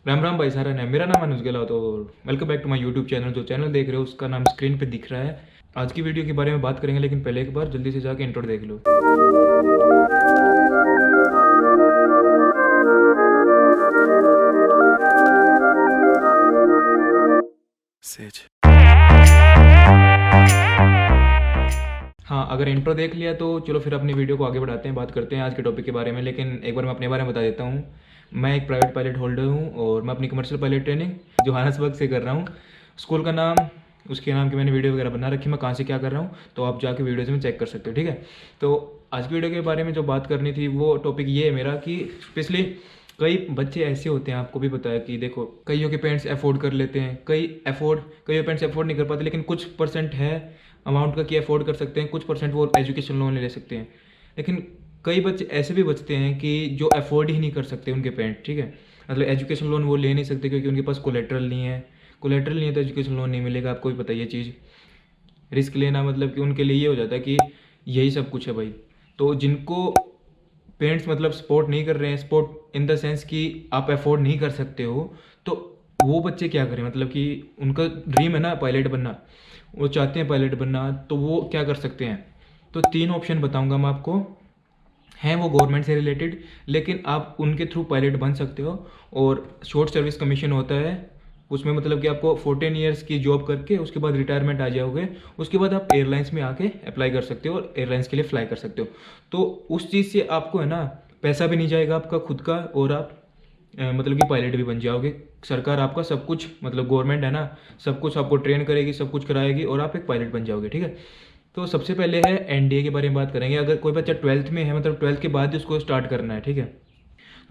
राम राम भाई सारा ने मेरा नाम अनुज गहलोत और welcome back to my YouTube channel. जो चैनल देख रहे हो उसका नाम स्क्रीन पे दिख रहा है। आज की वीडियो के बारे में बात करेंगे, लेकिन पहले एक बार जल्दी से जाके इंट्रो देख लो। सेज। हाँ, अगर इंट्रो देख लिया तो चलो फिर अपनी वीडियो को आगे बढ़ाते हैं, बात करते हैं आज के टॉपिक के बारे में। लेकिन एक बार मैं अपने बारे में बता देता हूँ। मैं एक प्राइवेट पायलट होल्डर हूँ और मैं अपनी कमर्शियल पायलट ट्रेनिंग जोहान्सबर्ग से कर रहा हूँ। स्कूल का नाम, उसके नाम की मैंने वीडियो वगैरह बना रखी, मैं कहाँ से क्या कर रहा हूँ तो आप जाके वीडियोज में चेक कर सकते हो, ठीक है। तो आज की वीडियो के बारे में जो बात करनी थी वो टॉपिक ये है मेरा कि स्पेशली कई बच्चे ऐसे होते हैं, आपको भी पता है कि देखो कईयों के पेरेंट्स अफोर्ड कर लेते हैं, कईयों पेरेंट्स अफोर्ड नहीं कर पाते, लेकिन कुछ परसेंट है अमाउंट का कि अफोर्ड कर सकते हैं, कुछ परसेंट वो एजुकेशन लोन ले सकते हैं। लेकिन कई बच्चे ऐसे भी बचते हैं कि जो अफोर्ड ही नहीं कर सकते उनके पेरेंट्स, ठीक है। मतलब एजुकेशन लोन वो ले नहीं सकते क्योंकि उनके पास कोलेट्रल नहीं है। कोलेट्रल नहीं है तो एजुकेशन लोन नहीं मिलेगा, आपको भी पता है ये चीज़। रिस्क लेना मतलब कि उनके लिए ये हो जाता है कि यही सब कुछ है भाई। तो जिनको पेरेंट्स मतलब सपोर्ट नहीं कर रहे हैं, सपोर्ट इन द सेंस कि आप अफोर्ड नहीं कर सकते हो, तो वो बच्चे क्या करें, मतलब कि उनका ड्रीम है ना पायलट बनना, वो चाहते हैं पायलट बनना, तो वो क्या कर सकते हैं। तो 3 ऑप्शन बताऊंगा मैं आपको, हैं वो गवर्नमेंट से रिलेटेड, लेकिन आप उनके थ्रू पायलट बन सकते हो। और शॉर्ट सर्विस कमीशन होता है उसमें, मतलब कि आपको 14 ईयर्स की जॉब करके उसके बाद रिटायरमेंट आ जाओगे, उसके बाद आप एयरलाइंस में आके अप्लाई कर सकते हो और एयरलाइंस के लिए फ्लाई कर सकते हो। तो उस चीज़ से आपको है ना पैसा भी नहीं जाएगा आपका खुद का, और आप मतलब कि पायलट भी बन जाओगे। सरकार आपका सब कुछ, मतलब गवर्नमेंट है ना, सब कुछ आपको ट्रेन करेगी, सब कुछ कराएगी और आप एक पायलट बन जाओगे, ठीक है। तो सबसे पहले है एनडीए के बारे में बात करेंगे। अगर कोई बच्चा 12th में है, मतलब 12th के बाद ही उसको स्टार्ट करना है, ठीक है,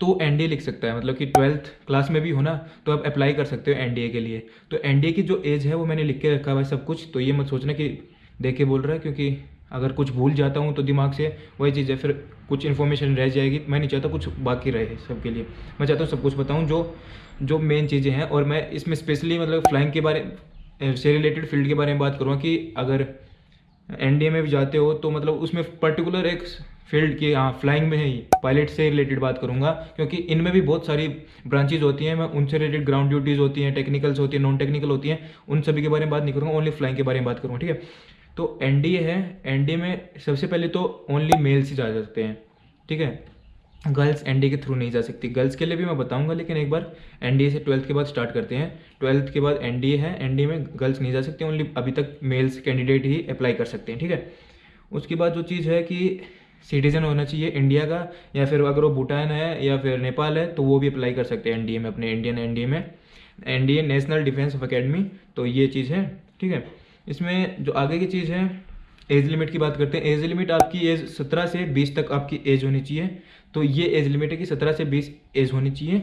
तो वो एनडीए लिख सकता है। मतलब कि 12th क्लास में भी हो ना तो आप अप्लाई कर सकते हो एनडीए के लिए। तो एनडीए की जो एज है वो मैंने लिख के रखा हुआ है सब कुछ, तो ये मत सोचना कि देख के बोल रहा है, क्योंकि अगर कुछ भूल जाता हूँ तो दिमाग से वही चीज़ है, फिर कुछ इन्फॉर्मेशन रह जाएगी। मैं नहीं चाहता कुछ बाकी रहे सबके लिए, मैं चाहता हूँ सब कुछ बताऊँ जो जो मेन चीज़ें हैं। और मैं इसमें स्पेशली मतलब फ्लाइंग के बारे से रिलेटेड फील्ड के बारे में बात करूँगा कि अगर एनडीए में भी जाते हो तो मतलब उसमें पर्टिकुलर एक फील्ड की, हाँ फ्लाइंग में ही पायलट से रिलेटेड बात करूंगा, क्योंकि इनमें भी बहुत सारी ब्रांचेज होती हैं। मैं उनसे रिलेटेड ग्राउंड ड्यूटीज़ होती हैं, टेक्निकल्स होती हैं, नॉन टेक्निकल होती हैं, उन सभी के बारे में बात नहीं करूँगा, ओनली फ्लाइंग के बारे में बात करूँगा, ठीक है। तो एनडीए है, एनडीए में सबसे पहले तो ओनली मेल्स ही जा सकते हैं, ठीक है। गर्ल्स एनडीए के थ्रू नहीं जा सकती। गर्ल्स के लिए भी मैं बताऊंगा, लेकिन एक बार एनडीए से 12th के बाद स्टार्ट करते हैं। 12th के बाद एनडीए है, एनडीए में गर्ल्स नहीं जा सकती, ओनली अभी तक मेल्स कैंडिडेट ही अप्लाई कर सकते हैं, ठीक है। उसके बाद जो चीज़ है कि सिटीजन होना चाहिए इंडिया का, या फिर अगर वो भूटान है या फिर नेपाल है तो वो भी अप्लाई कर सकते हैं एनडीए में, अपने इंडियन एनडीए में, एनडीए नेशनल डिफेंस अकेडमी। तो ये चीज़ है, ठीक है। इसमें जो आगे की चीज़ है, एज लिमिट की बात करते हैं। एज लिमिट आपकी एज 17 से 20 तक आपकी एज होनी चाहिए। तो ये एज लिमिट है कि 17 से 20 एज होनी चाहिए।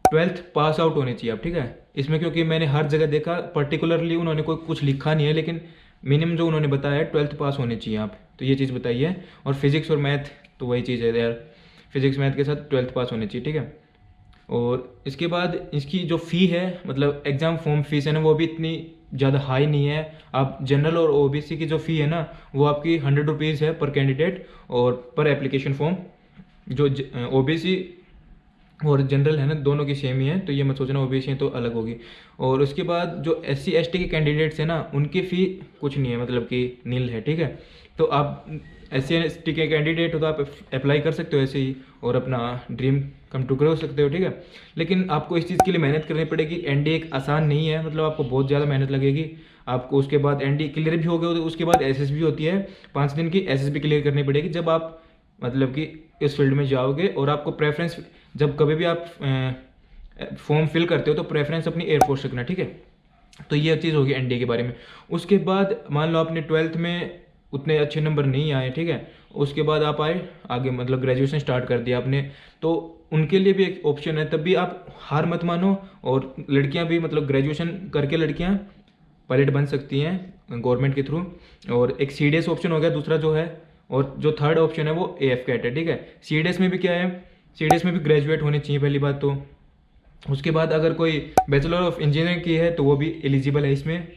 12th पास आउट होनी चाहिए आप, ठीक है। इसमें क्योंकि मैंने हर जगह देखा, पर्टिकुलरली उन्होंने कोई कुछ लिखा नहीं है, लेकिन मिनिमम जो उन्होंने बताया है 12th पास होने चाहिए आप, तो ये चीज़ बताइए है। और फिजिक्स और मैथ तो वही चीज़ है यार, फिजिक्स मैथ के साथ 12th पास होने चाहिए, ठीक है। और इसके बाद इसकी जो फ़ी है, मतलब एग्ज़ाम फॉर्म फीस है ना, वो भी इतनी ज़्यादा हाई नहीं है। आप जनरल और ओबीसी की जो फ़ी है ना वो आपकी 100 रुपीज़ है पर कैंडिडेट और पर एप्लीकेशन फॉर्म। जो ओबीसी और जनरल है ना दोनों की सेम ही है, तो ये मत सोचना ओबीसी है तो अलग होगी। और उसके बाद जो एससी एसटी के कैंडिडेट्स हैं ना उनकी फ़ी कुछ नहीं है, मतलब कि नील है, ठीक है। तो आप एससी एसटी के कैंडिडेट हो तो आप अप्लाई कर सकते हो ऐसे ही और अपना ड्रीम कम टू कर सकते हो, ठीक है। लेकिन आपको इस चीज़ के लिए मेहनत करनी पड़ेगी। एनडीए एक आसान नहीं है, मतलब आपको बहुत ज़्यादा मेहनत लगेगी आपको। उसके बाद एनडीए क्लियर भी हो गए तो उसके बाद एसएसबी होती है 5 दिन की, एसएसबी क्लियर करनी पड़ेगी जब आप मतलब कि इस फील्ड में जाओगे। और आपको प्रेफरेंस, जब कभी भी आप फॉर्म फिल करते हो तो प्रेफरेंस अपनी एयरफोर्स रखना, ठीक है। तो ये चीज़ होगी एनडीए के बारे में। उसके बाद मान लो आपने 12th में उतने अच्छे नंबर नहीं आए, ठीक है, उसके बाद आप आए आगे, मतलब ग्रेजुएशन स्टार्ट कर दिया आपने, तो उनके लिए भी एक ऑप्शन है, तब भी आप हार मत मानो। और लड़कियां भी, मतलब ग्रेजुएशन करके लड़कियां पायलट बन सकती हैं गवर्नमेंट के थ्रू। और एक सीडीएस ऑप्शन हो गया दूसरा जो है, और जो थर्ड ऑप्शन है वो एएफ कैट है, ठीक है। सीडीएस में भी क्या है, सीडीएस में भी ग्रेजुएट होने चाहिए पहली बात तो। उसके बाद अगर कोई बैचलर ऑफ इंजीनियरिंग की है तो वो भी एलिजिबल है इसमें।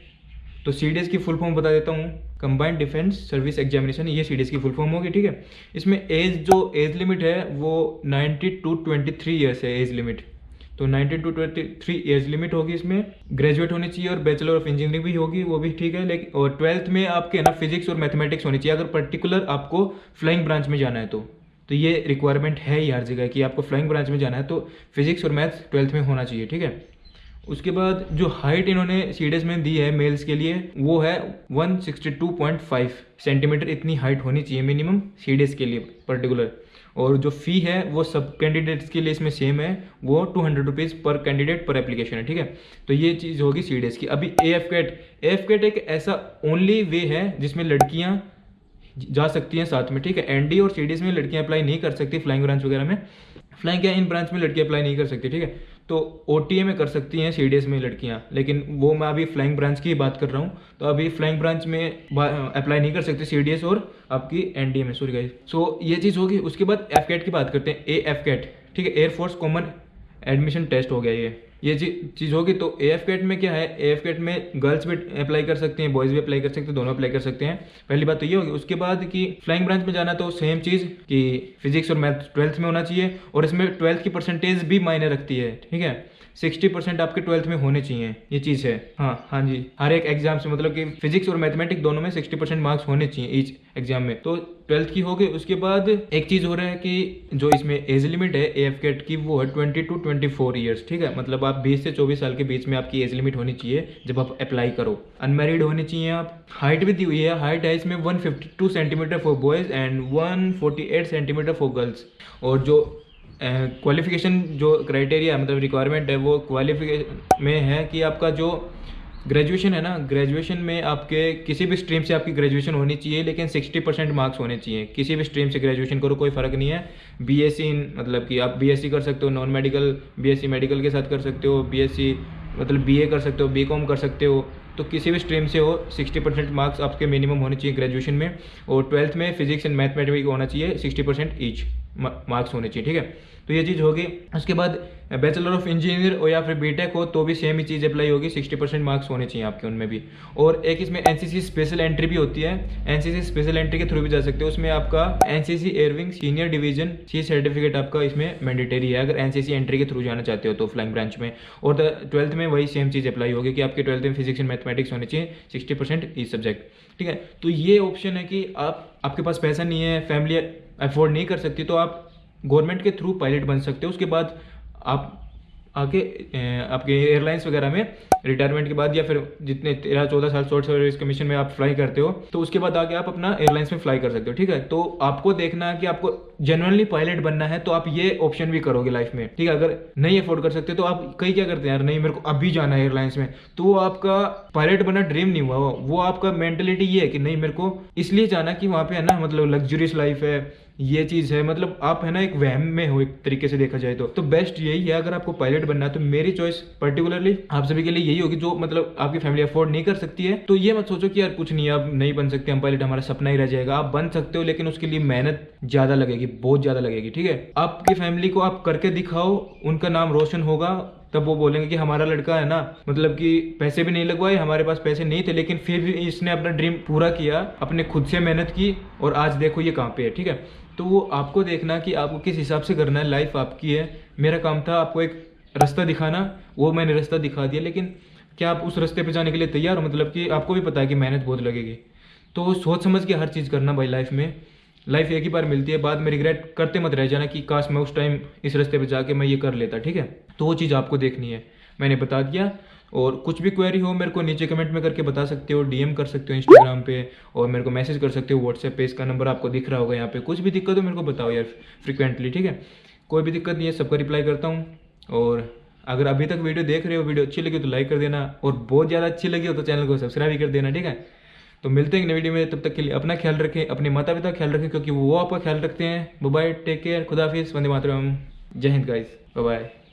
तो सीडीएस की फुल फॉर्म बता देता हूँ, कंबाइंड डिफेंस सर्विस एग्जामिनेशन, ये सीडीएस की फुल फॉर्म होगी, ठीक है। इसमें एज, जो एज लिमिट है वो 90 to 23 ईयर्स है एज लिमिट, तो 19 to 23 एज लिमिट होगी इसमें। ग्रेजुएट होनी चाहिए और बैचलर ऑफ इंजीनियरिंग भी होगी, वो भी ठीक है। लेकिन और 12th में आपके ना फिजिक्स और मैथमेटिक्स होनी चाहिए, अगर पर्टिकुलर आपको फ्लाइंग ब्रांच में जाना है तो ये रिक्वायरमेंट है ही हर जगह कि आपको फ्लाइंग ब्रांच में जाना है तो फिजिक्स और मैथ्स 12th में होना चाहिए, ठीक है। उसके बाद जो हाइट इन्होंने सीडीएस में दी है मेल्स के लिए वो है 162.5 सेंटीमीटर, इतनी हाइट होनी चाहिए मिनिमम सीडीएस के लिए पर्टिकुलर। और जो फ़ी है वो सब कैंडिडेट्स के लिए इसमें सेम है, वो 200 रुपीज़ पर कैंडिडेट पर एप्लीकेशन है, ठीक है। तो ये चीज़ होगी सीडीएस की। अभी एएफ कैट एक ऐसा ओनली वे है जिसमें लड़कियाँ जा सकती हैं साथ में, ठीक है। एनडी और सीडीएस में लड़कियां अप्लाई नहीं कर सकती, फ्लाइंग ब्रांच वगैरह में, फ्लाइंग क्या इन ब्रांच में लड़कियां अप्लाई नहीं कर सकती, ठीक है। तो ओटीए में कर सकती हैं सीडीएस में लड़कियां, लेकिन वो मैं अभी फ्लाइंग ब्रांच की बात कर रहा हूँ। तो अभी फ्लाइंग ब्रांच में अप्लाई नहीं कर सकती सीडीएस और आपकी एनडीए में, सॉरी गाइस। सो ये चीज़ होगी। उसके बाद एफ कैट की बात करते हैं, एएफ कैट, ठीक है, एयरफोर्स कॉमन एडमिशन टेस्ट हो गया ये चीज़ होगी। तो एएफ कैट में क्या है, एएफ कैट में गर्ल्स भी अप्लाई कर सकते हैं, बॉयज़ भी अप्लाई कर सकते हैं, दोनों अप्लाई कर सकते हैं। पहली बात तो ये होगी। उसके बाद कि फ्लाइंग ब्रांच में जाना तो सेम चीज़ कि फिजिक्स और मैथ 12th में होना चाहिए, और इसमें 12th की परसेंटेज भी मायने रखती है, ठीक है। 60% आपके 12th में होने चाहिए, ये चीज़ है। हाँ जी, हर एक एग्जाम से, मतलब कि फिजिक्स और मैथमेटिक्स दोनों में 60% मार्क्स होने चाहिए ईच एग्जाम में। तो 12th की हो गई। उसके बाद एक चीज़ हो रहा है कि जो इसमें एज लिमिट है एएफ कैट की वो है 20 to 24 ईयर्स, ठीक है। मतलब आप 20 से 24 साल के बीच में आपकी एज लिमिट होनी चाहिए जब आप अप्लाई करो। अनमैरिड होने चाहिए आप। हाइट भी दी हुई है, हाइट है इसमें 152 centimetre for boys and 148 centimetre for girls. और जो क्वालिफिकेशन जो क्राइटेरिया मतलब रिक्वायरमेंट है वो क्वालिफिकेशन में है कि आपका जो ग्रेजुएशन है ना, ग्रेजुएशन में आपके किसी भी स्ट्रीम से आपकी ग्रेजुएशन होनी चाहिए, लेकिन 60% मार्क्स होने चाहिए। किसी भी स्ट्रीम से ग्रेजुएशन करो, कोई फ़र्क नहीं है। बीएससी मतलब कि आप बीएससी कर सकते हो, नॉन मेडिकल बीएससी मेडिकल के साथ कर सकते हो, बीएससी मतलब बीए कर सकते हो, बीकॉम कर सकते हो। तो किसी भी स्ट्रीम से हो 60% मार्क्स आपके मिनिमम होने चाहिए ग्रेजुएशन में। और 12th में फिजिक्स एंड मैथमेटिक्स होना चाहिए 60% ईच मार्क्स होने चाहिए, ठीक है। तो ये चीज़ होगी। उसके बाद बैचलर ऑफ इंजीनियर और या फिर बीटेक हो तो भी सेम ही चीज़ अप्लाई होगी, 60% मार्क्स होने चाहिए आपके उनमें भी। और एक इसमें एनसीसी स्पेशल एंट्री भी होती है, एनसीसी स्पेशल एंट्री के थ्रू भी जा सकते हो। उसमें आपका NCC air wing senior division C certificate आपका इसमें मैंडेटरी है अगर एनसीसी एंट्री के थ्रू जाना चाहते हो तो फ्लाइंग ब्रांच में। और 12th में वही सेम चीज़ अप्लाई होगी कि आपके 12th में फिजिक्स एंड मैथमेटिक्स होने चाहिए 60% ईच सब्जेक्ट, ठीक है। तो ये ऑप्शन है कि आपके पास पैसा नहीं है, फैमिली अफोर्ड नहीं कर सकती, तो आप गवर्नमेंट के थ्रू पायलट बन सकते हो। उसके बाद आप आगे आपके एयरलाइंस वगैरह में रिटायरमेंट के बाद या फिर जितने 13-14 साल शॉर्ट सर्विस कमीशन में आप फ्लाई करते हो तो उसके बाद आगे आप अपना एयरलाइंस में फ्लाई कर सकते हो, ठीक है। तो आपको देखना है कि आपको जेन्युइनली पायलट बनना है तो आप ये ऑप्शन भी करोगे लाइफ में, ठीक है। अगर नहीं अफोर्ड कर सकते तो आप कई क्या करते हैं, यार नहीं मेरे को अभी जाना है एयरलाइंस में, तो वो आपका पायलट बनना ड्रीम नहीं हुआ, वो आपका मेंटेलिटी ये है कि नहीं मेरे को इसलिए जाना कि वहाँ पे है ना मतलब लग्जरियस लाइफ है, ये चीज़ है, मतलब आप है ना एक वहम में हो एक तरीके से देखा जाए तो बेस्ट यही है। अगर आपको पायलट बनना है तो मेरी चॉइस पर्टिकुलरली आप सभी के लिए यही होगी, जो मतलब आपकी फैमिली अफोर्ड नहीं कर सकती है तो ये मत सोचो कि यार कुछ नहीं आप नहीं बन सकते हम पायलट, हमारा सपना ही रह जाएगा। आप बन सकते हो लेकिन उसके लिए मेहनत ज़्यादा लगेगी, बहुत ज़्यादा लगेगी, ठीक है। आपकी फैमिली को आप करके दिखाओ, उनका नाम रोशन होगा, तब वो बोलेंगे कि हमारा लड़का है ना मतलब कि पैसे भी नहीं लगवाए, हमारे पास पैसे नहीं थे लेकिन फिर भी इसने अपना ड्रीम पूरा किया, अपने खुद से मेहनत की और आज देखो ये कहाँ पे है, ठीक है। तो वो आपको देखना कि आपको किस हिसाब से करना है, लाइफ आपकी है। मेरा काम था आपको एक रास्ता दिखाना, वो मैंने रास्ता दिखा दिया, लेकिन क्या आप उस रास्ते पे जाने के लिए तैयार हो, मतलब कि आपको भी पता है कि मेहनत बहुत लगेगी। तो सोच समझ के हर चीज़ करना भाई लाइफ में। लाइफ एक ही बार मिलती है, बाद में रिग्रेट करते मत रह जाना कि काश मैं उस टाइम इस रास्ते पे जाके मैं ये कर लेता, ठीक है। तो वो चीज़ आपको देखनी है, मैंने बता दिया। और कुछ भी क्वेरी हो मेरे को नीचे कमेंट में करके बता सकते हो, डीएम कर सकते हो इंस्टाग्राम पे और मेरे को मैसेज कर सकते हो व्हाट्सएप पे, इसका नंबर आपको दिख रहा होगा यहाँ पे। कुछ भी दिक्कत हो मेरे को बताओ यार फ्रिक्वेंटली, ठीक है। कोई भी दिक्कत नहीं है, सबका रिप्लाई करता हूँ। और अगर अभी तक वीडियो देख रहे हो, वीडियो अच्छी लगी तो लाइक कर देना, और बहुत ज़्यादा अच्छी लगी हो तो चैनल को सब्सक्राइब भी कर देना, ठीक है। तो मिलते हैं नई वीडियो में, तब तक के लिए अपना ख्याल रखें, अपने माता पिता का ख्याल रखें क्योंकि वो आपका ख्याल रखते हैं। बाय बाय, टेक केयर, खुदा हाफिज़, वंदे मातरम, जय हिंद गाइस, बाय बाय।